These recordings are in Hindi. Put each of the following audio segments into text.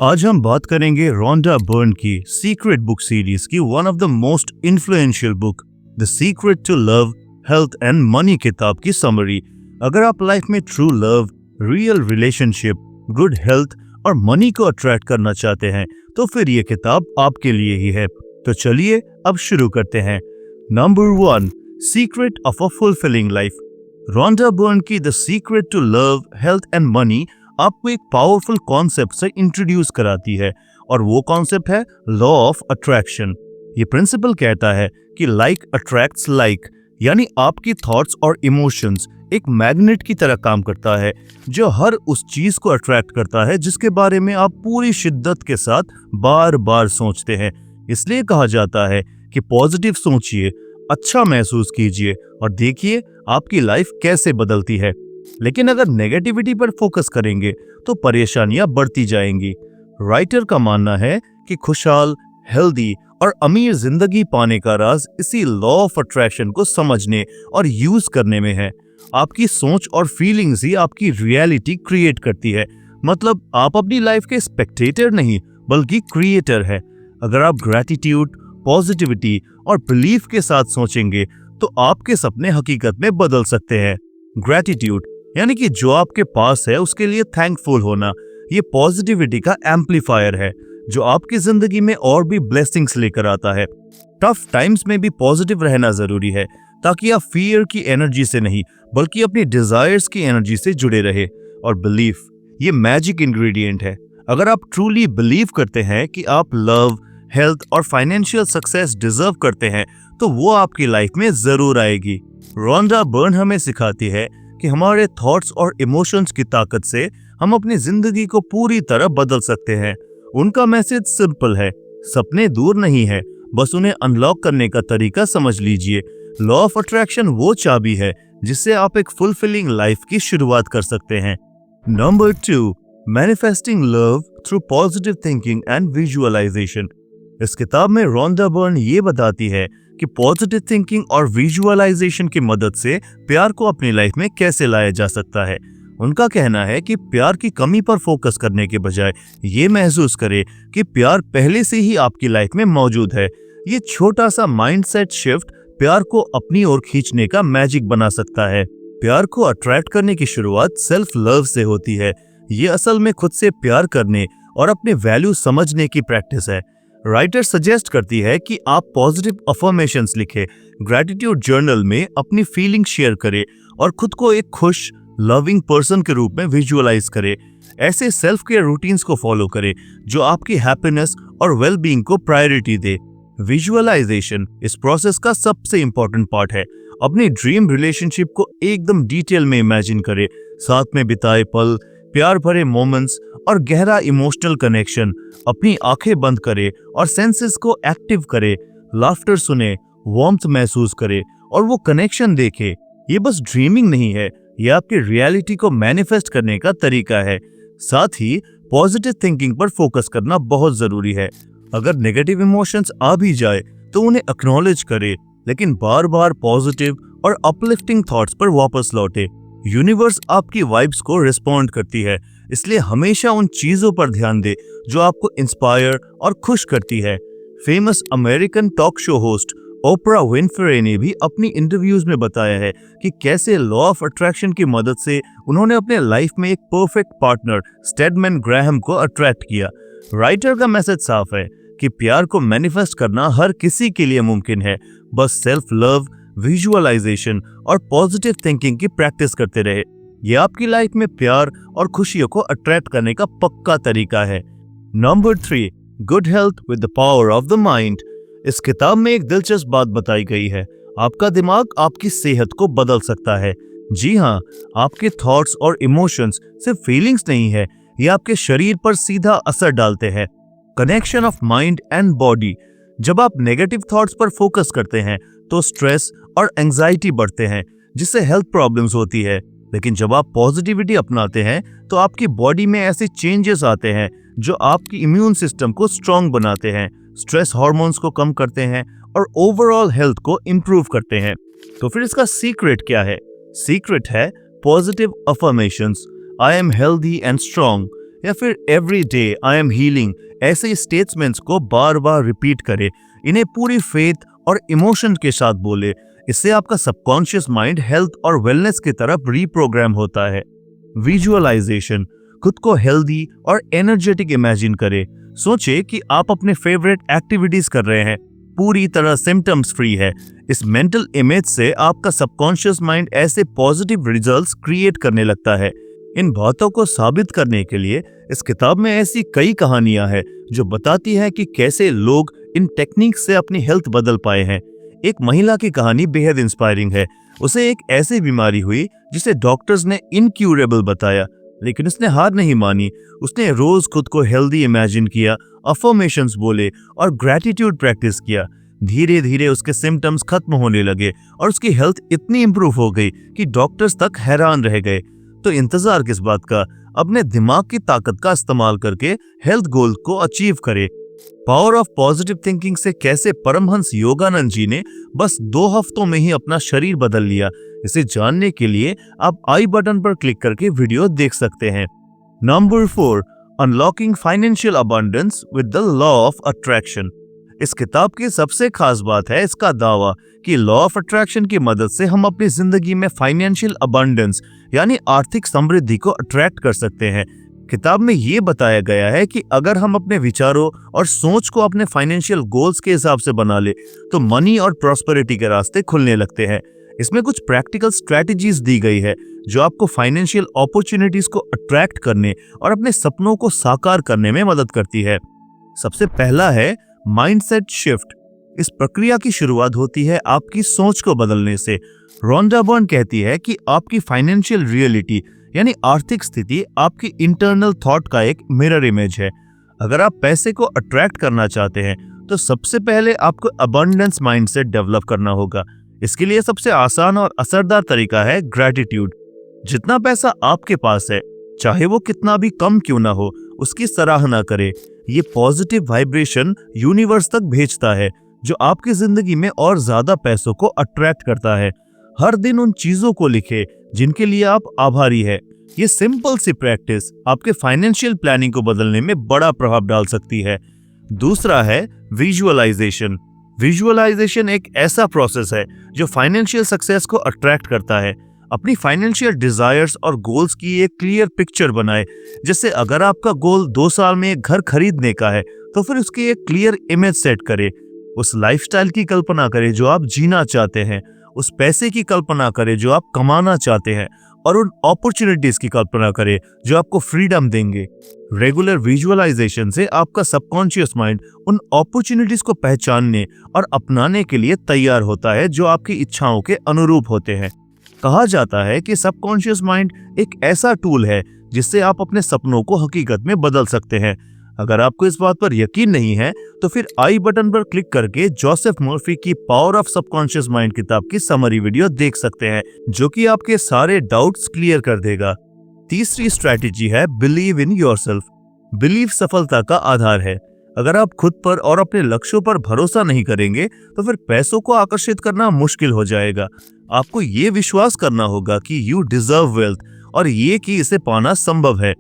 आज हम बात करेंगे रोंडा बर्न की सीक्रेट बुक सीरीज की one of the most influential book the secret to love health and money किताब की समरी। अगर आप लाइफ में true love, real relationship, good health और मनी को अट्रैक्ट करना चाहते हैं तो फिर ये किताब आपके लिए ही है। तो चलिए अब शुरू करते हैं। Number 1, secret of a fulfilling life. Rhonda Byrne की the secret to love health and money आपको एक पावरफुल कॉन्सेप्ट से इंट्रोड्यूस कराती है और वो कॉन्सेप्ट है लॉ ऑफ अट्रैक्शन। ये प्रिंसिपल कहता है कि लाइक अट्रैक्ट्स लाइक, यानी आपकी थॉट्स और इमोशंस एक मैग्नेट की तरह काम करता है जो हर उस चीज को अट्रैक्ट करता है जिसके बारे में आप पूरी शिद्दत के साथ बार बार सोचते हैं। इसलिए कहा जाता है कि पॉजिटिव सोचिए, अच्छा महसूस कीजिए और देखिए आपकी लाइफ कैसे बदलती है। लेकिन अगर नेगेटिविटी पर फोकस करेंगे तो परेशानियां बढ़ती जाएंगी। राइटर का मानना है कि खुशहाल, हेल्दी और अमीर जिंदगी पाने का राज इसी लॉ ऑफ अट्रैक्शन को समझने और यूज करने में है। आपकी सोच और फीलिंग्स ही आपकी रियलिटी क्रिएट करती है। मतलब आप अपनी लाइफ के स्पेक्टेटर नहीं बल्कि क्रिएटर है। अगर आप ग्रैटिट्यूड, पॉजिटिविटी और बिलीफ के साथ सोचेंगे तो आपके सपने हकीकत में बदल सकते हैं। ग्रैटिट्यूड यानी कि जो आपके पास है उसके लिए थैंकफुल होना, ये पॉजिटिविटी का एम्पलीफायर है जो आपकी जिंदगी में और भी ब्लेसिंग्स लेकर आता है। टफ टाइम्स में भी पॉजिटिव रहना जरूरी है ताकि आप फियर की एनर्जी से नहीं बल्कि अपनी डिजायर्स की एनर्जी से जुड़े रहे। और बिलीफ, ये मैजिक इंग्रेडिएंट है। अगर आप ट्रूली बिलीव करते हैं कि आप लव, हेल्थ और फाइनेंशियल सक्सेस डिजर्व करते हैं तो वो आपकी लाइफ में जरूर आएगी। रोंडा बर्न हमें सिखाती है कि हमारे थॉट्स और इमोशंस की ताकत से हम अपनी जिंदगी को पूरी तरह बदल सकते हैं। उनका मैसेज सिंपल है, सपने दूर नहीं है, बस उन्हें अनलॉक करने का तरीका समझ लीजिए। लॉ ऑफ अट्रैक्शन वो चाबी है जिससे आप एक फुलफिलिंग लाइफ की शुरुआत कर सकते हैं। Number 2, manifesting love through positive thinking and visualisation. इस किताब में रोंडा बर्न ये बताती है कि पॉजिटिव थिंकिंग और विजुअलाइजेशन की मदद से प्यार को अपनी लाइफ में कैसे लाया जा सकता है। उनका कहना है कि प्यार की कमी पर फोकस करने के बजाय ये महसूस करें कि प्यार पहले से ही आपकी लाइफ में मौजूद है। ये छोटा सा माइंडसेट शिफ्ट प्यार को अपनी ओर खींचने का मैजिक बना सकता है। प्यार को अट्रैक्ट करने की शुरुआत सेल्फ लव से होती है। ये असल में खुद से प्यार करने और अपने वैल्यू समझने की प्रैक्टिस है। राइटर सजेस्ट करती है कि आप पॉजिटिव अफर्मेशंस लिखें, ग्रैटिट्यूड जर्नल में अपनी फीलिंग शेयर करें और खुद को एक खुश, लविंग पर्सन के रूप में विजुअलाइज करें। ऐसे सेल्फ केयर रूटीन्स को फॉलो करें जो आपकी हैप्पीनेस और वेलबींग को प्रायोरिटी दे। विजुअलाइजेशन इस प्रोसेस का सबसे इंपॉर्टेंट पार्ट है। अपनी ड्रीम रिलेशनशिप को एकदम डिटेल में इमेजिन करें, साथ में बिताए पल, प्यार भरे मोमेंट्स और गहरा इमोशनल कनेक्शन। अपनी आंखें बंद करें और सेंसेस को एक्टिव करें, लाफ्टर सुने, वार्मथ महसूस करें और वो कनेक्शन देखें। ये बस ड्रीमिंग नहीं है, ये आपकी रियलिटी को मैनिफेस्ट करने का तरीका है। साथ ही पॉजिटिव थिंकिंग पर फोकस करना बहुत जरूरी है। अगर नेगेटिव इमोशंस आ भी जाए तो उन्हें एक्नॉलेज करें, लेकिन बार बार पॉजिटिव और अपलिफ्टिंग थॉट्स पर वापस लौटे। यूनिवर्स आपकी वाइब्स को रिस्पॉन्ड करती है, इसलिए हमेशा उन चीजों पर ध्यान दे जो आपको इंस्पायर और खुश करती है। Famous American talk show host Oprah Winfrey ने भी अपनी इंटरव्यूज में बताया है कि कैसे लॉ ऑफ अट्रैक्शन की मदद से उन्होंने अपने लाइफ में एक परफेक्ट पार्टनर स्टेडमैन ग्राहम को अट्रैक्ट किया। राइटर का मैसेज साफ है कि प्यार को मैनिफेस्ट करना हर किसी के लिए मुमकिन है, बस सेल्फ लव, विजुअलाइजेशन और पॉजिटिव थिंकिंग की प्रैक्टिस करते रहे। ये आपकी लाइफ में प्यार और खुशियों को अट्रैक्ट करने का पक्का तरीका है। Number 3, good health with the power of the mind. इस किताब में एक दिलचस्प बात बताई गई है, आपका दिमाग आपकी सेहत को बदल सकता है। जी हाँ, आपके थॉट्स और इमोशंस सिर्फ फीलिंग्स नहीं है, ये आपके शरीर पर सीधा असर डालते हैं। Connection of mind and body. जब आप नेगेटिव थॉट्स पर फोकस करते हैं तो स्ट्रेस और एंजाइटी बढ़ते हैं जिससे हेल्थ प्रॉब्लम्स होती है। लेकिन जब आप पॉजिटिविटी अपनाते हैं तो आपकी बॉडी में ऐसे चेंजेस आते हैं जो आपकी इम्यून सिस्टम को स्ट्रांग बनाते हैं, स्ट्रेस हार्मोन्स को कम करते हैं और ओवरऑल हेल्थ को इम्प्रूव करते हैं। तो फिर इसका सीक्रेट क्या है? सीक्रेट है positive affirmations. I am healthy and strong. या फिर every day I am healing, ऐसे स्टेटमेंट्स को बार बार रिपीट करे। इन्हें पूरी फेथ और इमोशन के साथ बोले। इससे आपका सबकॉन्शियस माइंड हेल्थ और वेलनेस की तरफ रीप्रोग्राम होता है। विजुअलाइजेशन, खुद को हेल्दी और एनर्जेटिक इमेजिन करें। सोचे कि आप अपने फेवरेट एक्टिविटीज कर रहे हैं, पूरी तरह सिम्टम्स फ्री है। इस मेंटल इमेज से आपका सबकॉन्शियस माइंड ऐसे पॉजिटिव रिजल्ट्स क्रिएट करने लगता है। इन बातों को साबित करने के लिए इस किताब में ऐसी कई कहानियां हैं जो बताती हैं कि कैसे लोग इन टेक्निक से अपनी हेल्थ बदल पाए हैं। एक महिला की कहानी बेहद इंस्पायरिंग है। उसे एक ऐसी बीमारी हुई जिसे डॉक्टर्स ने इनक्यूरेबल बताया, लेकिन उसने हार नहीं मानी। उसने रोज खुद को हेल्दी इमेजिन किया, अफर्मेशंस बोले और ग्रैटिट्यूड प्रैक्टिस किया। धीरे धीरे उसके सिम्टम्स खत्म होने लगे और उसकी हेल्थ इतनी इंप्रूव हो गई कि डॉक्टर्स तक हैरान रह गए। तो इंतजार किस बात का, अपने दिमाग की ताकत का इस्तेमाल करके हेल्थ गोल को अचीव करे। पावर ऑफ पॉजिटिव थिंकिंग से कैसे परमहंस योगानंद जी ने बस 2 हफ्तों में ही अपना शरीर बदल लिया, इसे जानने के लिए आप आई बटन पर क्लिक करके वीडियो देख सकते हैं। Number 4, unlocking financial abundance with the law of attraction. इस किताब की सबसे खास बात है इसका दावा कि लॉ ऑफ अट्रैक्शन की मदद से हम अपनी जिंदगी में फाइनेंशियल अबंडेंस यानी आर्थिक समृद्धि को अट्रैक्ट कर सकते हैं। किताब में ये बताया गया है कि अगर हम अपने विचारों और सोच को अपने फाइनेंशियल गोल्स के हिसाब से बना ले तो मनी और प्रॉस्पेरिटी के रास्ते खुलने लगते हैं। इसमें कुछ प्रैक्टिकल स्ट्रेटजीज दी गई है जो आपको फाइनेंशियल अपॉर्चुनिटीज को अट्रैक्ट करने और अपने सपनों को साकार करने में मदद करती है। सबसे पहला है माइंडसेट शिफ्ट। इस प्रक्रिया की शुरुआत होती है आपकी सोच को बदलने से। रोंडा बर्न कहती है कि आपकी फाइनेंशियल रियलिटी यानी आर्थिक स्थिति आपकी इंटरनल थॉट का एक मिरर इमेज है। अगर आप पैसे को अट्रैक्ट करना चाहते हैं तो सबसे पहले आपको अबंडेंस माइंडसेट डेवलप करना होगा। इसके लिए सबसे आसान और असरदार तरीका है ग्रैटिट्यूड। जितना पैसा आपके पास है, चाहे वो कितना भी कम क्यों ना हो, उसकी सराहना करें। ये पॉजिटिव वाइब्रेशन यूनिवर्स तक भेजता है जो आपकी जिंदगी में और ज्यादा पैसों को अट्रैक्ट करता है। हर दिन उन चीजों को लिखें जिनके लिए आप आभारी है। ये सिंपल सी प्रैक्टिस आपके फाइनेंशियल प्लानिंग को बदलने में बड़ा प्रभाव डाल सकती है। दूसरा है विजुअलाइजेशन। विजुअलाइजेशन एक ऐसा प्रोसेस है जो फाइनेंशियल सक्सेस को अट्रैक्ट करता है। अपनी फाइनेंशियल डिजायर्स और गोल्स की एक क्लियर पिक्चर बनाए। जैसे अगर आपका गोल 2 साल में एक घर खरीदने का है तो फिर उसकी एक क्लियर इमेज सेट करें। उस लाइफस्टाइल की कल्पना करें जो आप जीना चाहते हैं। उस पैसे की कल्पना करें जो आप कमाना चाहते हैं और उन अपॉर्चुनिटीज की कल्पना करें जो आपको फ्रीडम देंगे। रेगुलर विजुअलाइजेशन से आपका सबकॉन्शियस माइंड उन अपॉर्चुनिटीज को पहचानने और अपनाने के लिए तैयार होता है जो आपकी इच्छाओं के अनुरूप होते हैं। कहा जाता है कि सबकॉन्शियस माइंड एक ऐसा टूल है जिससे आप अपने सपनों को हकीकत में बदल सकते हैं। अगर आपको इस बात पर यकीन नहीं है तो फिर आई बटन पर क्लिक करके जोसेफ मर्फी की पावर ऑफ सबकॉन्शियस माइंड किताब की समरी वीडियो देख सकते हैं जो कि आपके सारे डाउट्स क्लियर कर देगा। तीसरी स्ट्रैटेजी है बिलीव इन योरसेल्फ। बिलीव सफलता का आधार है। अगर आप खुद पर और अपने लक्ष्यों पर भरोसा नहीं करेंगे तो फिर पैसों को आकर्षित करना मुश्किल हो जाएगा। आपको ये विश्वास करना होगा कि यू डिजर्व वेल्थ और ये कि इसे पाना संभव है।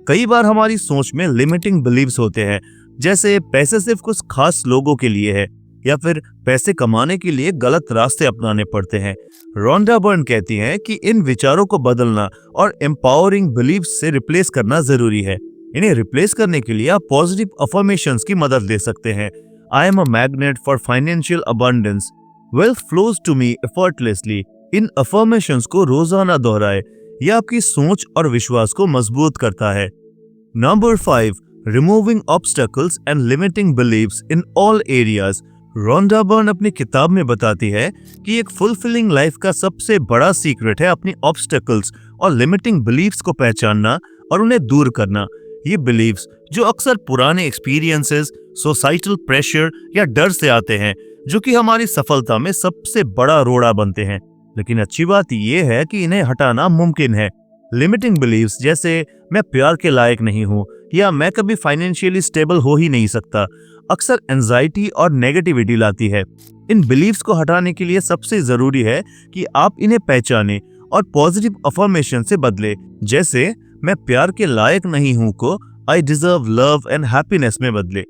कई बार हमारी सोच में लिमिटिंग बिलीव्स होते हैं, जैसे पैसे सिर्फ कुछ खास लोगों के लिए है या फिर पैसे कमाने के लिए गलत रास्ते अपनाने पड़ते हैं। रोंडा बर्न कहती हैं कि इन विचारों को बदलना और एम्पावरिंग बिलीव्स से रिप्लेस करना जरूरी है। इन्हें रिप्लेस करने के लिए आप पॉजिटिव अफर्मेशंस की मदद ले सकते हैं। I am a magnet for financial abundance, wealth flows to me effortlessly. इन अफर्मेशंस को रोजाना दोहराए। यह आपकी सोच और विश्वास को मजबूत करता है। Number 5, removing obstacles and limiting believes in all areas. Rhonda Byrne अपनी किताब में बताती है कि एक फुलफिलिंग लाइफ का सबसे बड़ा सीक्रेट है अपनी ऑब्स्टेकल्स और लिमिटिंग बिलीव्स को पहचानना और उन्हें दूर करना। ये बिलीव्स जो अक्सर पुराने एक्सपीरियंसेस, सोसाइटल प्रेशर या डर से आते हैं जो कि हमारी सफलता में सबसे बड़ा रोड़ा बनते हैं। लेकिन अच्छी बात यह है कि इन्हें हटाना मुमकिन है। लिमिटिंग बिलीव्स जैसे मैं प्यार के लायक नहीं हूँ या मैं कभी फाइनेंशियली स्टेबल हो ही नहीं सकता अक्सर एंजाइटी और नेगेटिविटी लाती है। इन बिलीव्स को हटाने के लिए सबसे जरूरी है कि आप इन्हें पहचानें और पॉजिटिव अफर्मेशन से बदले। जैसे मैं प्यार के लायक नहीं हूँ को I deserve love and happiness में बदले।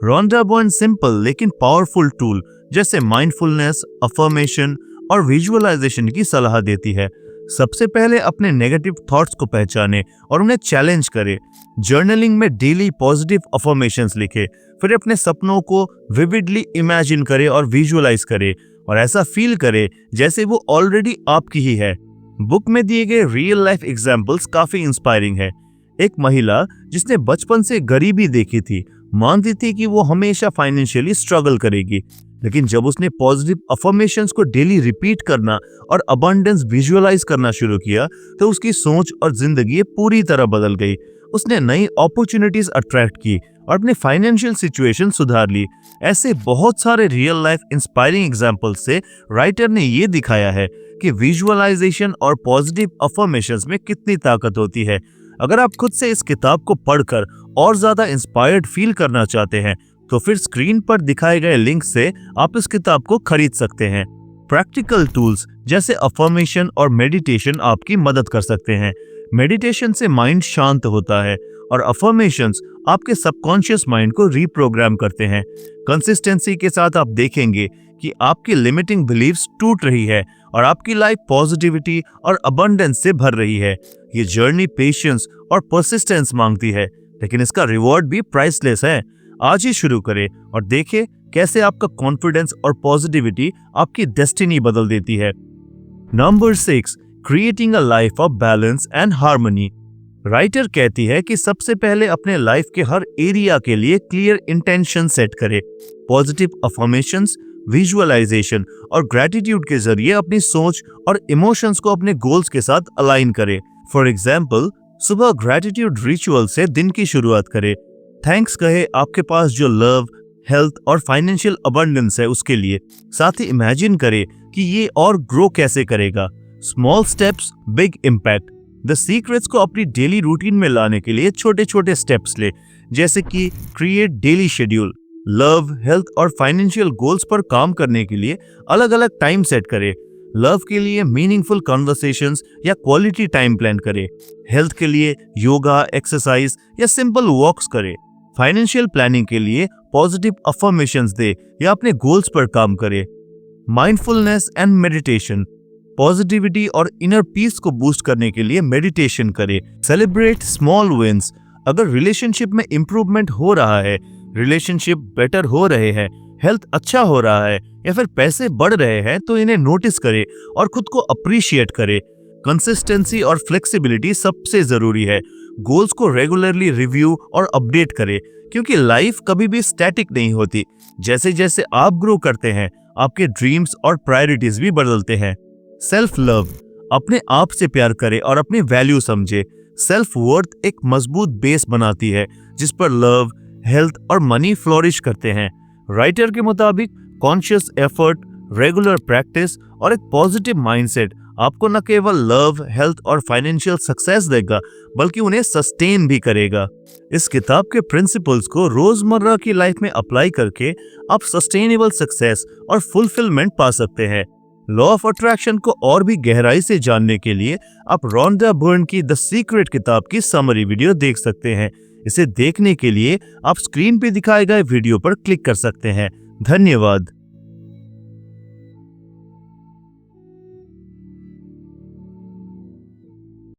रोंडा बर्न सिंपल लेकिन पावरफुल टूल जैसे माइंडफुलनेस, अफर्मेशन और विजुअलाइजेशन की सलाह देती है। सबसे पहले अपने नेगेटिव थॉट्स को पहचाने और उन्हें चैलेंज करें। जर्नलिंग में डेली पॉजिटिव अफर्मेशंस लिखे, फिर अपने सपनों को विविडली इमेजिन करें और विजुअलाइज करें और ऐसा फील करें जैसे वो ऑलरेडी आपकी ही है। बुक में दिए गए रियल लाइफ एग्जाम्पल्स काफी इंस्पायरिंग है। एक महिला जिसने बचपन से गरीबी देखी थी, मानती थी कि वो हमेशा फाइनेंशियली स्ट्रगल करेगी, लेकिन जब उसने पॉजिटिव अफर्मेशंस को डेली रिपीट करना और अबंडेंस विजुअलाइज करना शुरू किया तो उसकी सोच और जिंदगी पूरी तरह बदल गई। उसने नई अपॉर्चुनिटीज अट्रैक्ट की और अपने फाइनेंशियल सिचुएशन सुधार ली। ऐसे बहुत सारे रियल लाइफ इंस्पायरिंग एग्जाम्पल्स से राइटर ने ये दिखाया है कि विजुअलाइजेशन और पॉजिटिव अफर्मेशंस में कितनी ताकत होती है। अगर आप खुद से इस किताब को पढ़कर और ज्यादा इंस्पायर्ड फील करना चाहते हैं तो फिर स्क्रीन पर दिखाए गए लिंक से आप इस किताब को खरीद सकते हैं। प्रैक्टिकल टूल्स जैसे अफर्मेशन और मेडिटेशन आपकी मदद कर सकते हैं। मेडिटेशन से माइंड शांत होता है और अफर्मेशंस आपके सबकॉन्शियस माइंड को रीप्रोग्राम करते हैं। कंसिस्टेंसी के साथ आप देखेंगे कि आपकी लिमिटिंग बिलीव्स टूट रही है और आपकी लाइफ पॉजिटिविटी और अबंडेंस से भर रही है। ये जर्नी पेशेंस और परसिस्टेंस मांगती है, लेकिन इसका रिवॉर्ड भी प्राइसलेस है। आज ही शुरू करें और देखें कैसे आपका कॉन्फिडेंस और पॉजिटिविटी आपकी डेस्टिनी बदल देती है। Number 6, creating a life of balance and harmony. Writer कहती है कि सबसे पहले अपने लाइफ के हर एरिया के लिए क्लियर इंटेंशन सेट करें। पॉजिटिव अफर्मेशंस, विजुअलाइजेशन और ग्रैटिट्यूड के जरिए अपनी सोच और इमोशंस को अपने गोल्स के साथ अलाइन करें। फॉर एग्जाम्पल, सुबह ग्रैटिट्यूड रिचुअल से दिन की शुरुआत करें। थैंक्स कहे आपके पास जो लव, हेल्थ और फाइनेंशियल अबंडेंस है उसके लिए। साथ ही इमेजिन करें कि ये और ग्रो कैसे करेगा। Small steps, big impact. The secrets को अपनी डेली रूटीन में लाने के लिए छोटे छोटे स्टेप्स ले, जैसे कि create daily schedule. Love, health और फाइनेंशियल गोल्स पर काम करने के लिए अलग अलग टाइम सेट करें। लव के लिए मीनिंगफुल कॉन्वर्सेशंस या क्वालिटी टाइम प्लान करें। हेल्थ के लिए योगा, एक्सरसाइज या सिंपल वॉक्स करें। फाइनेंशियल प्लानिंग के लिए पॉजिटिव अफर्मेशंस दे या अपने गोल्स पर काम करे। Mindfulness and meditation. पॉजिटिविटी और इनर पीस को बूस्ट करने के लिए मेडिटेशन करें। Celebrate small wins. अगर रिलेशनशिप में इंप्रूवमेंट हो रहा है, रिलेशनशिप बेटर हो रहे हैं, हेल्थ अच्छा हो रहा है या फिर पैसे बढ़ रहे हैं तो इन्हें नोटिस करें और खुद को अप्रिशिएट करें। कंसिस्टेंसी और फ्लेक्सिबिलिटी सबसे जरूरी है। गोल्स को रेगुलरली रिव्यू और अपडेट करें, क्योंकि लाइफ कभी भी स्टैटिक नहीं होती। जैसे जैसे आप ग्रो करते हैं, आपके ड्रीम्स और प्रायोरिटीज भी बदलते हैं। Self love. अपने आप से प्यार करें और अपनी वैल्यू समझे। सेल्फ वर्थ एक मजबूत बेस बनाती है जिस पर लव, हेल्थ और मनी फ्लोरिश करते हैं। राइटर के मुताबिक कॉन्शियस एफर्ट, रेगुलर प्रैक्टिस और एक पॉजिटिव माइंडसेट आपको न केवल लव, हेल्थ और फाइनेंशियल सक्सेस देगा, बल्कि उन्हें सस्टेन भी करेगा। इस किताब के प्रिंसिपल्स को रोजमर्रा की लाइफ में अप्लाई करके आप सस्टेनेबल सक्सेस और फुलफिलमेंट पा सकते हैं। लॉ ऑफ अट्रैक्शन को और भी गहराई से जानने के लिए आप रोंडा बर्न की द सीक्रेट किताब की समरी वीडियो देख सकते हैं। इसे देखने के लिए आप स्क्रीन पे दिखाए गए वीडियो पर क्लिक कर सकते हैं। धन्यवाद।